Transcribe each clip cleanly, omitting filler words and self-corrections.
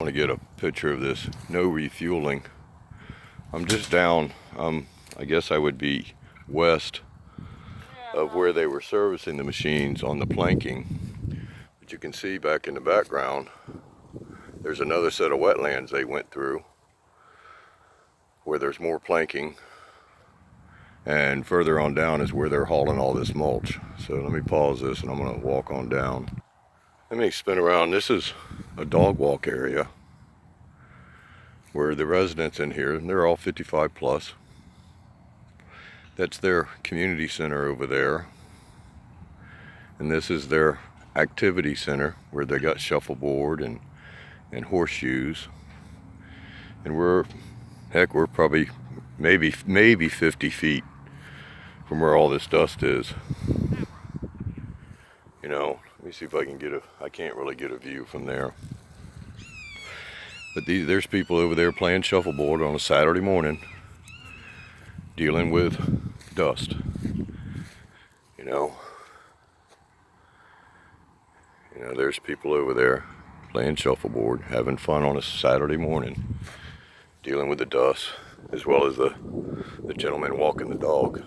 I want to get a picture of this no refueling. I'm just down, I guess I would be west of where they were servicing the machines on the planking. But you can see back in the background, there's another set of wetlands they went through where there's more planking. And further on down is where they're hauling all this mulch. So let me pause this and I'm gonna walk on down. Let me spin around. This is a dog walk area where the residents in here, they're all 55 plus. That's their community center over there. And this is their activity center where they got shuffleboard and horseshoes. And we're probably maybe 50 feet from where all this dust is. You know, let me see if I can get I can't really get a view from there. But there's people over there playing shuffleboard on a Saturday morning, dealing with dust. You know, there's people over there playing shuffleboard, having fun on a Saturday morning, dealing with the dust, as well as the gentleman walking the dog.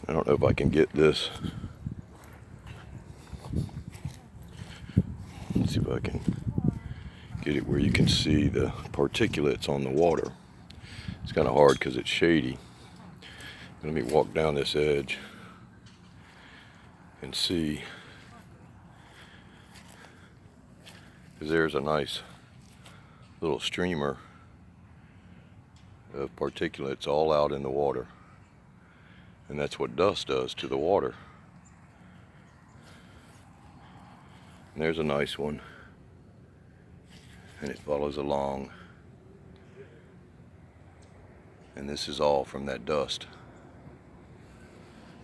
I don't know if I can get this. Let's see if I can get it where you can see the particulates on the water. It's kind of hard because it's shady. Let me walk down this edge and see. Because there's a nice little streamer of particulates all out in the water. And that's what dust does to the water. And there's a nice one. And it follows along. And this is all from that dust.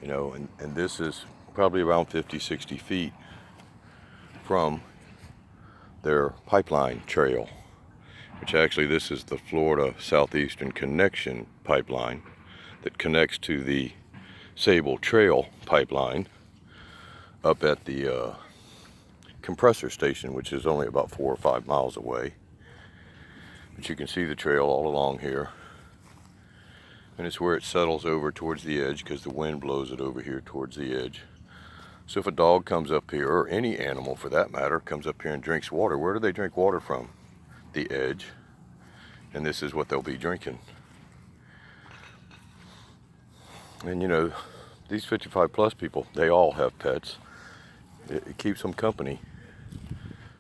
You know, and this is probably around 50, 60 feet from their pipeline trail, which actually this is the Florida Southeastern Connection pipeline that connects to the Sable Trail pipeline up at the compressor station, which is only about 4 or 5 miles away. But you can see the trail all along here, and it's where it settles over towards the edge because the wind blows it over here towards the edge. So if a dog comes up here, or any animal for that matter, comes up here and drinks water, where do they drink water from? The edge. And this is what they'll be drinking. And you know, these 55 plus people, they all have pets. It keeps them company.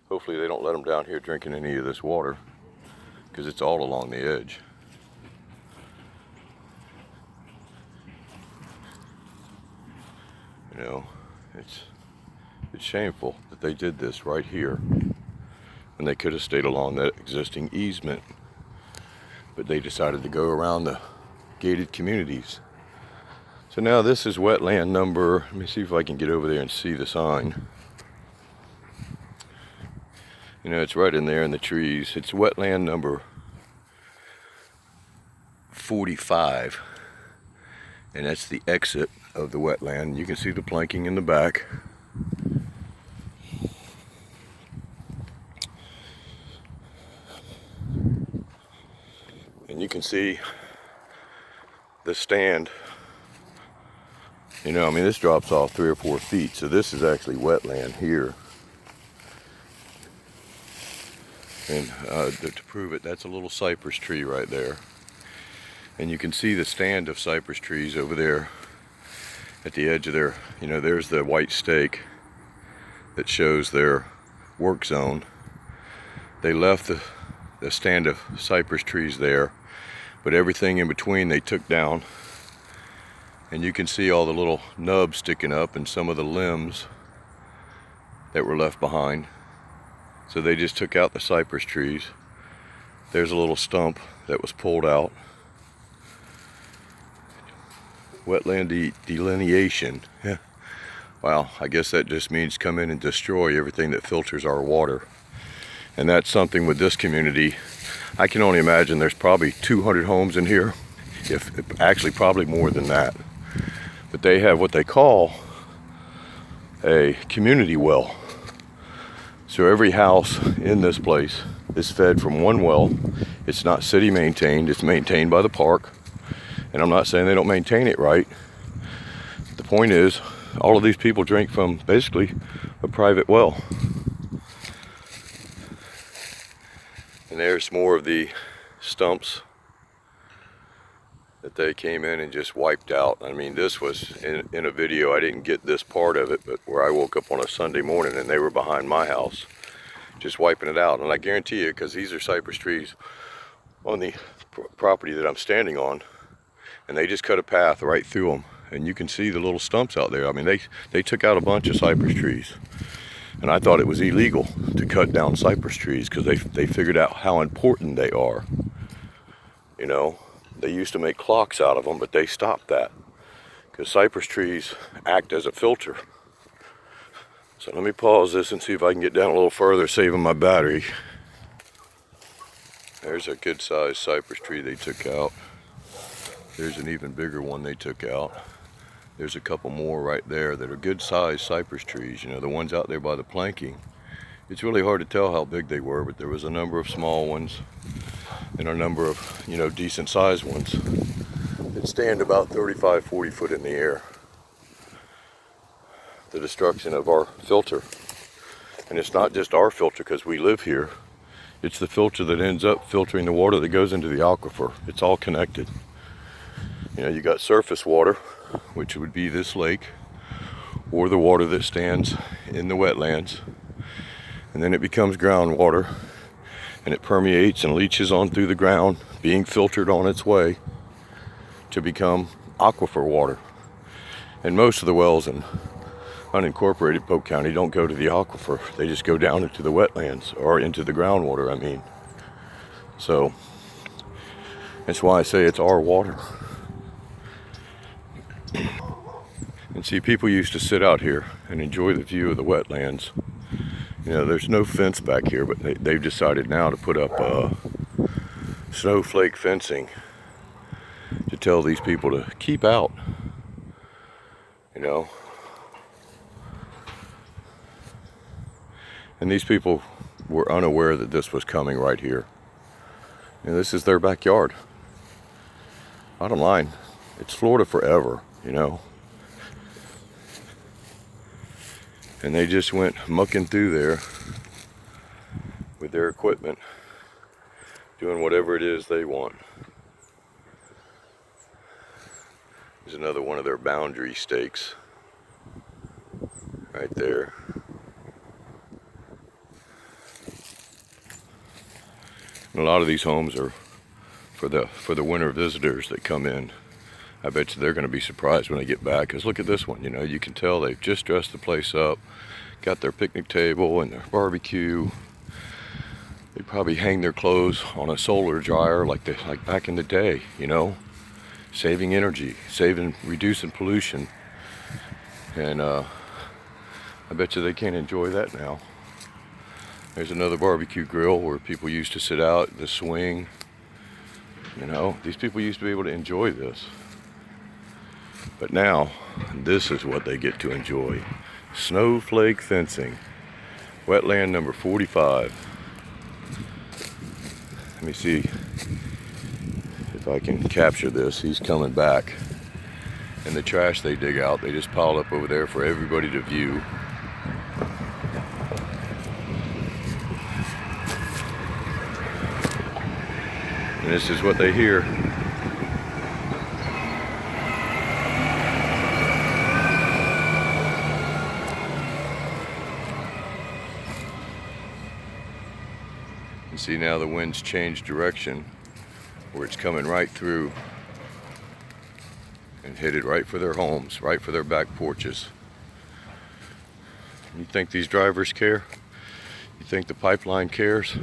Hopefully they don't let them down here drinking any of this water, because it's all along the edge. You know, it's shameful that they did this right here, and they could have stayed along that existing easement, but they decided to go around the gated communities. So now this is wetland number, let me see if I can get over there and see the sign. You know, it's right in there in the trees. It's wetland number 45, and that's the exit of the wetland. You can see the planking in the back. And you can see the stand. You know, I mean, this drops off 3 or 4 feet, so this is actually wetland here. And to prove it, that's a little cypress tree right there. And you can see the stand of cypress trees over there at the edge of their, you know, there's the white stake that shows their work zone. They left the stand of cypress trees there, but everything in between they took down. And you can see all the little nubs sticking up and some of the limbs that were left behind. So they just took out the cypress trees. There's a little stump that was pulled out. Wetland delineation. Well, I guess that just means come in and destroy everything that filters our water. And that's something with this community. I can only imagine there's probably 200 homes in here, if actually probably more than that. But they have what they call a community well. So every house in this place is fed from one well. It's not city maintained, it's maintained by the park. And I'm not saying they don't maintain it right. The point is, all of these people drink from basically a private well. And there's more of the stumps that they came in and just wiped out. I mean, this was in a video, I didn't get this part of it, but where I woke up on a Sunday morning and they were behind my house, just wiping it out. And I guarantee you, because these are cypress trees on the property that I'm standing on, and they just cut a path right through them. And you can see the little stumps out there. I mean, they took out a bunch of cypress trees. And I thought it was illegal to cut down cypress trees because they figured out how important they are. You know, they used to make clocks out of them, but they stopped that because cypress trees act as a filter. So let me pause this and see if I can get down a little further, saving my battery. There's a good sized cypress tree they took out. There's an even bigger one they took out. There's a couple more right there that are good sized cypress trees, you know, the ones out there by the planking. It's really hard to tell how big they were, but there was a number of small ones and a number of, you know, decent sized ones that stand about 35, 40 foot in the air. The destruction of our filter. And it's not just our filter because we live here. It's the filter that ends up filtering the water that goes into the aquifer. It's all connected. You know, you got surface water, which would be this lake, or the water that stands in the wetlands, and then it becomes groundwater, and it permeates and leaches on through the ground, being filtered on its way to become aquifer water. And most of the wells in unincorporated Polk County don't go to the aquifer, they just go down into the wetlands, or into the groundwater, I mean. So that's why I say it's our water. And see, people used to sit out here and enjoy the view of the wetlands. You know, there's no fence back here, but they've decided now to put up snowflake fencing to tell these people to keep out, you know. And these people were unaware that this was coming right here. And this is their backyard. Bottom line, it's Florida forever, you know. And they just went mucking through there with their equipment, doing whatever it is they want. There's another one of their boundary stakes right there. And a lot of these homes are for the winter visitors that come in. I bet you they're going to be surprised when they get back, because look at this one, you know, you can tell they've just dressed the place up, got their picnic table and their barbecue. They probably hang their clothes on a solar dryer like back in the day, you know, saving energy, reducing pollution. And I bet you they can't enjoy that now. There's another barbecue grill where people used to sit out, the swing. You know, these people used to be able to enjoy this. But now, this is what they get to enjoy. Snowflake fencing. Wetland number 45. Let me see if I can capture this. He's coming back. And the trash they dig out, they just pile up over there for everybody to view. And this is what they hear. You see now the wind's changed direction, where it's coming right through and headed right for their homes, right for their back porches. You think these drivers care? You think the pipeline cares?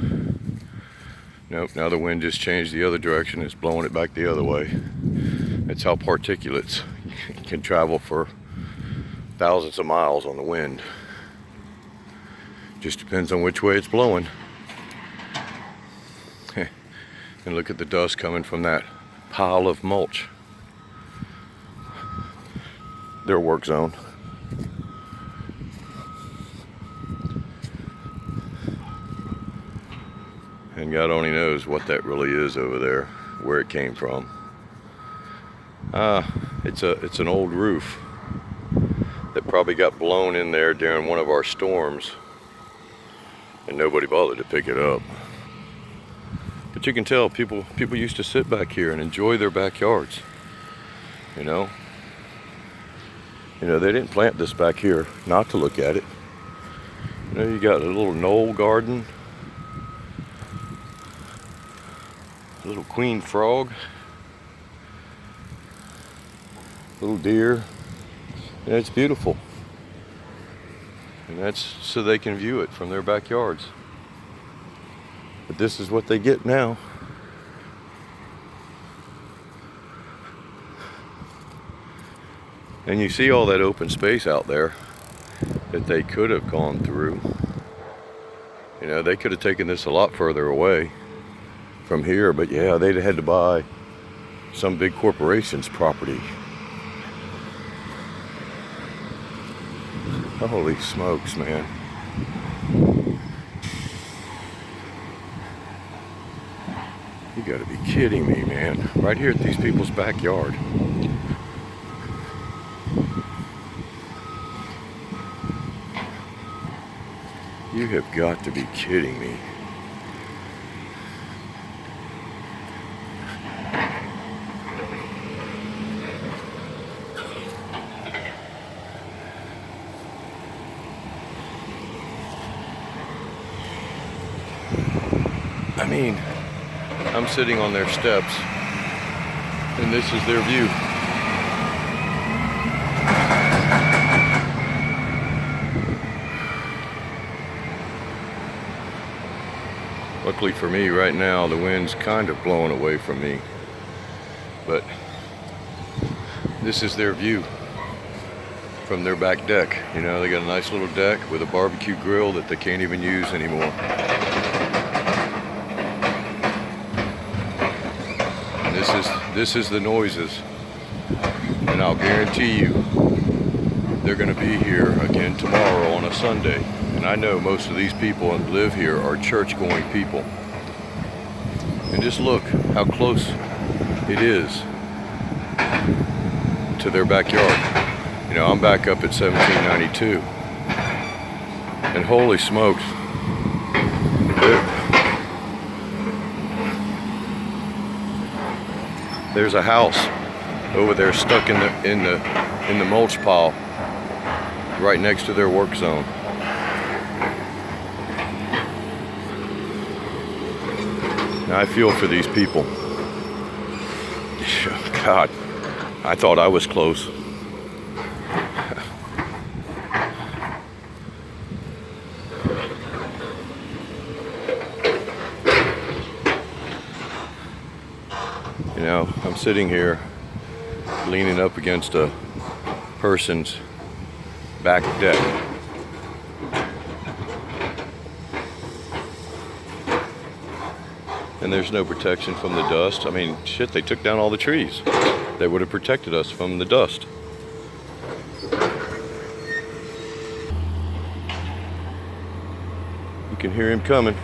Nope, now the wind just changed the other direction. It's blowing it back the other way. That's how particulates can travel for thousands of miles on the wind. Just depends on which way it's blowing. And look at the dust coming from that pile of mulch. Their work zone. And God only knows what that really is over there, where it came from. It's an old roof that probably got blown in there during one of our storms, and nobody bothered to pick it up. But you can tell people used to sit back here and enjoy their backyards. You know, they didn't plant this back here not to look at it. You know, you got a little knoll garden, a little queen frog, little deer, and it's beautiful. And that's so they can view it from their backyards. But this is what they get now. And you see all that open space out there that they could have gone through. You know, they could have taken this a lot further away from here, but yeah, they'd have had to buy some big corporation's property. Holy smokes, man. You gotta be kidding me, man. Right here at these people's backyard. You have got to be kidding me. I mean, I'm sitting on their steps, and this is their view. Luckily for me, right now, the wind's kind of blowing away from me, but this is their view from their back deck. You know, they got a nice little deck with a barbecue grill that they can't even use anymore. This is the noises, and I'll guarantee you they're going to be here again tomorrow on a Sunday. And I know most of these people that live here are church-going people. And just look how close it is to their backyard. You know, I'm back up at 1792, and holy smokes, there's a house over there stuck in the mulch pile right next to their work zone. Now I feel for these people. God, I thought I was close. You know, I'm sitting here leaning up against a person's back deck. And there's no protection from the dust. I mean, shit, they took down all the trees that would have protected us from the dust. You can hear him coming.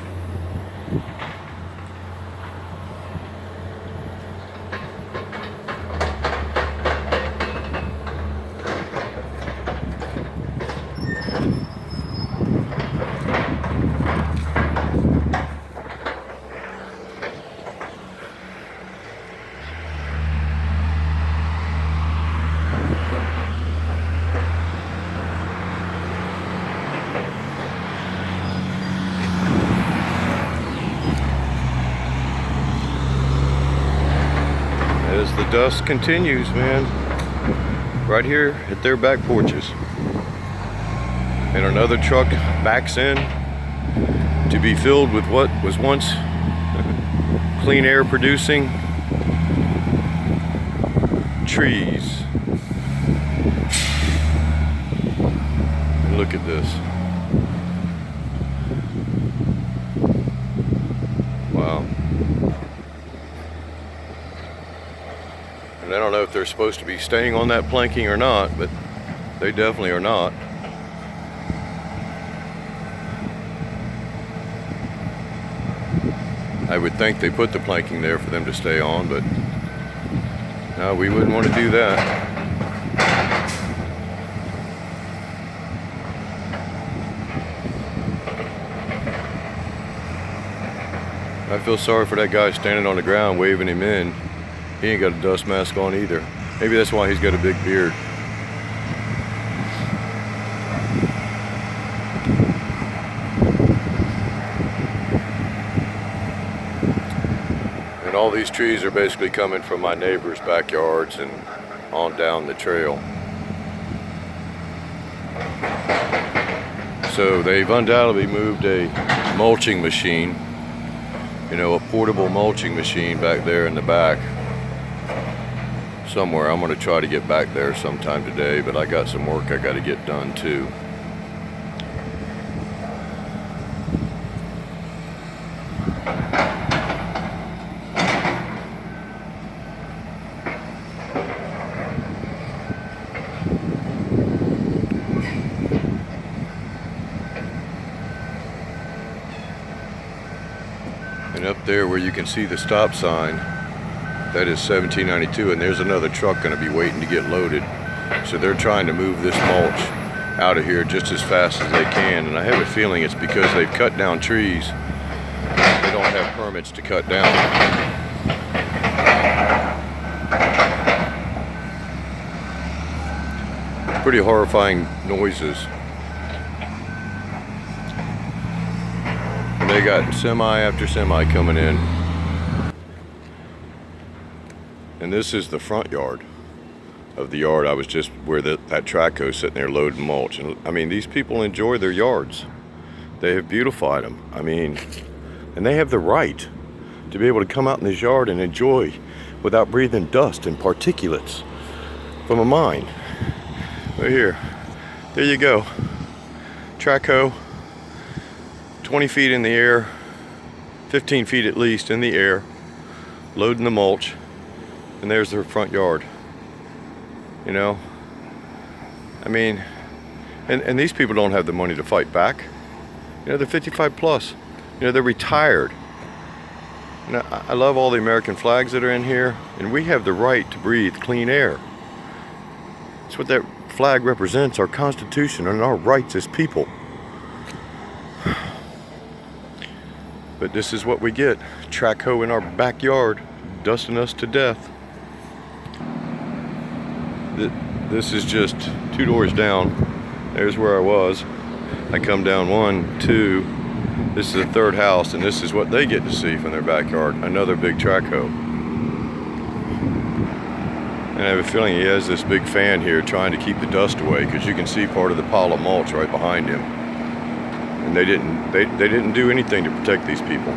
As the dust continues, man, right here at their back porches. And another truck backs in to be filled with what was once clean air producing trees. And look at this. Wow. And I don't know if they're supposed to be staying on that planking or not, but they definitely are not. I would think they put the planking there for them to stay on, but no, we wouldn't want to do that. I feel sorry for that guy standing on the ground waving him in. He ain't got a dust mask on either. Maybe that's why he's got a big beard. And all these trees are basically coming from my neighbors' backyards and on down the trail. So they've undoubtedly moved a mulching machine, you know, a portable mulching machine back there in the back somewhere. I'm going to try to get back there sometime today, but I got some work I got to get done too. And up there where you can see the stop sign, that is 1792, and there's another truck going to be waiting to get loaded. So they're trying to move this mulch out of here just as fast as they can, and I have a feeling it's because they've cut down trees they don't have permits to cut down. Pretty horrifying noises. And they got semi after semi coming in. And this is the front yard of the yard I was just where that track goes sitting there loading mulch. And I mean, these people enjoy their yards. They have beautified them. I mean, and they have the right to be able to come out in this yard and enjoy without breathing dust and particulates from a mine. Right here. There you go. Track hoe. 20 feet in the air. 15 feet at least in the air. Loading the mulch. And there's their front yard. You know? I mean, and these people don't have the money to fight back. You know, they're 55 plus. You know, they're retired. You know, I love all the American flags that are in here, and we have the right to breathe clean air. That's what that flag represents, our Constitution and our rights as people. But this is what we get. Track hoe in our backyard, dusting us to death. This is just 2 doors down. There's where I was. I come down 1, 2. This is the 3rd house, and this is what they get to see from their backyard. Another big track hoe. And I have a feeling he has this big fan here trying to keep the dust away, because you can see part of the pile of mulch right behind him. And they didn't do anything to protect these people.